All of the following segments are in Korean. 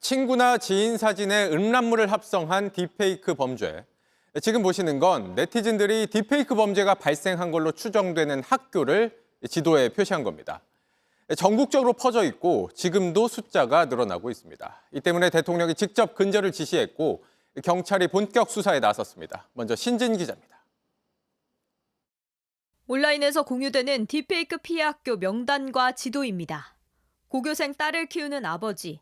친구나 지인 사진에 음란물을 합성한 딥페이크 범죄. 지금 보시는 건 네티즌들이 딥페이크 범죄가 발생한 걸로 추정되는 학교를 지도에 표시한 겁니다. 전국적으로 퍼져 있고 지금도 숫자가 늘어나고 있습니다. 이 때문에 대통령이 직접 근절을 지시했고 경찰이 본격 수사에 나섰습니다. 먼저 신진 기자입니다. 온라인에서 공유되는 딥페이크 피해 학교 명단과 지도입니다. 고교생 딸을 키우는 아버지,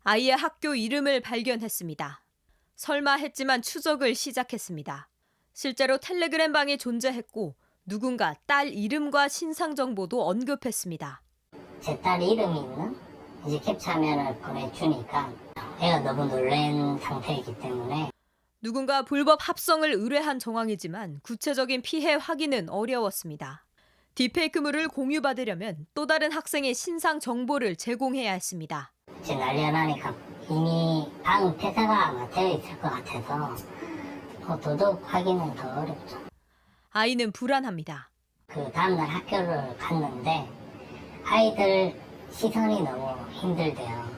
아이의 학교 이름을 발견했습니다. 설마 했지만 추적을 시작했습니다. 실제로 텔레그램 방이 존재했고 누군가 딸 이름과 신상 정보도 언급했습니다. 제 딸 이름이 있는 이제 캡처화면을 보내주니까 애가 너무 놀란 상태이기 때문에 누군가 불법 합성을 의뢰한 정황이지만 구체적인 피해 확인은 어려웠습니다. 딥페이크물을 공유받으려면 또 다른 학생의 신상 정보를 제공해야 했습니다. 이제 난리가 나니까 이미 방 폐쇄가 아마 되어 있을 것 같아서 도덕 확인은 더 어렵죠. 아이는 불안합니다. 그 다음날 학교를 갔는데 아이들 시선이 너무 힘들대요.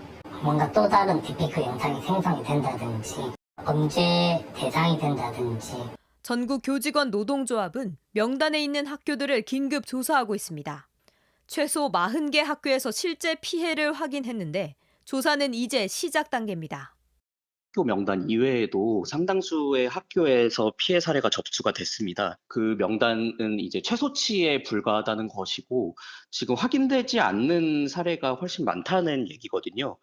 뭔가 또 다른 딥페이크 영상이 생성이 된다든지 범죄 대상이 된다든지. 전국 교직원 노동조합은 명단에 있는 학교들을 긴급 조사하고 있습니다. 최소 40개 학교에서 실제 피해를 확인했는데 조사는 이제 시작 단계입니다. 학교 명단 이외에도 상당수의 학교에서 피해 사례가 접수가 됐습니다. 그 명단은 이제 최소치에 불과하다는 것이고 지금 확인되지 않는 사례가 훨씬 많다는 얘기거든요.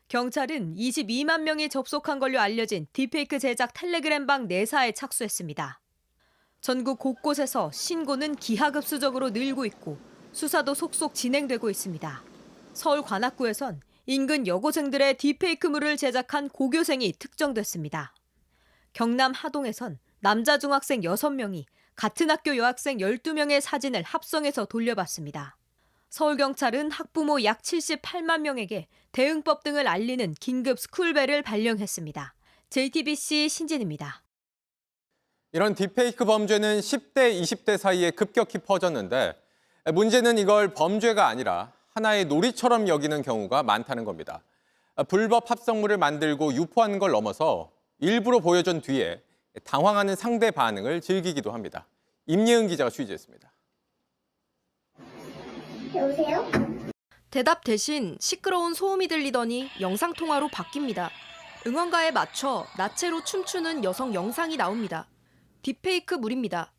경찰은 22만 명이 접속한 걸로 알려진 딥페이크 제작 텔레그램 방 내사에 착수했습니다. 전국 곳곳에서 신고는 기하급수적으로 늘고 있고 수사도 속속 진행되고 있습니다. 서울 관악구에선 인근 여고생들의 딥페이크물을 제작한 고교생이 특정됐습니다. 경남 하동에선 남자 중학생 6명이 같은 학교 여학생 12명의 사진을 합성해서 돌려봤습니다. 서울경찰은 학부모 약 78만 명에게 대응법 등을 알리는 긴급 스쿨벨을 발령했습니다. JTBC 신진입니다. 이런 딥페이크 범죄는 10대, 20대 사이에 급격히 퍼졌는데 문제는 이걸 범죄가 아니라 하나의 놀이처럼 여기는 경우가 많다는 겁니다. 불법 합성물을 만들고 유포하는 걸 넘어서 일부러 보여준 뒤에 당황하는 상대 반응을 즐기기도 합니다. 임예은 기자가 취재했습니다. 여보세요? 대답 대신 시끄러운 소음이 들리더니 영상통화로 바뀝니다. 응원가에 맞춰 나체로 춤추는 여성 영상이 나옵니다. 딥페이크 물입니다.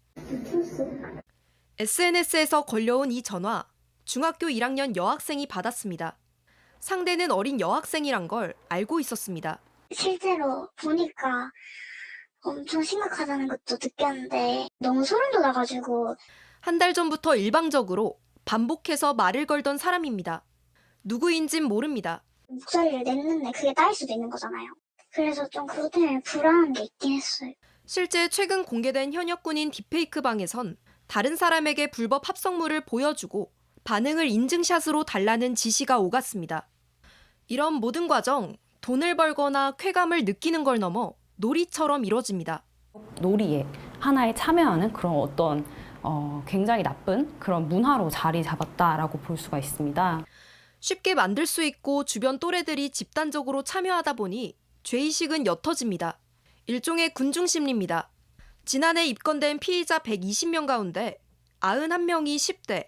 SNS에서 걸려온 이 전화, 중학교 1학년 여학생이 받았습니다. 상대는 어린 여학생이란 걸 알고 있었습니다. 실제로 보니까 엄청 심각하다는 것도 느꼈는데 너무 소름 돋아가지고. 한 달 전부터 일방적으로 반복해서 말을 걸던 사람입니다. 누구인진 모릅니다. 목소리를 냈는데 그게 딸일 수도 있는 거잖아요. 그래서 좀 그것 때문에 불안한 게 있긴 했어요. 실제 최근 공개된 현역군인 딥페이크 방에선 다른 사람에게 불법 합성물을 보여주고 반응을 인증샷으로 달라는 지시가 오갔습니다. 이런 모든 과정, 돈을 벌거나 쾌감을 느끼는 걸 넘어 놀이처럼 이뤄집니다. 놀이에 하나에 참여하는 그런 어떤 굉장히 나쁜 그런 문화로 자리 잡았다라고 볼 수가 있습니다. 쉽게 만들 수 있고 주변 또래들이 집단적으로 참여하다 보니 죄의식은 옅어집니다. 일종의 군중심리입니다. 지난해 입건된 피의자 120명 가운데 91명이 10대,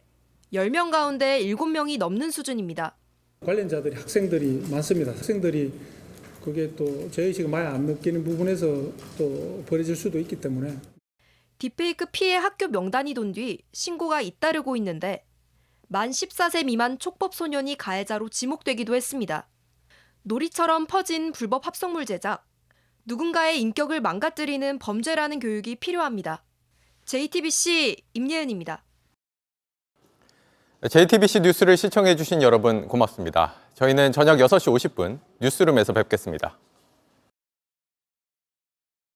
10명 가운데 7명이 넘는 수준입니다. 관련자들이 학생들이 많습니다. 학생들이 그게 또 죄의식을 많이 안 느끼는 부분에서 또 벌어질 수도 있기 때문에. 딥페이크 피해 학교 명단이 돈 뒤 신고가 잇따르고 있는데 만 14세 미만 촉법 소년이 가해자로 지목되기도 했습니다. 놀이처럼 퍼진 불법 합성물 제작, 누군가의 인격을 망가뜨리는 범죄라는 교육이 필요합니다. JTBC 임예은입니다. JTBC 뉴스를 시청해 주신 여러분 고맙습니다. 저희는 저녁 6시 50분 뉴스룸에서 뵙겠습니다.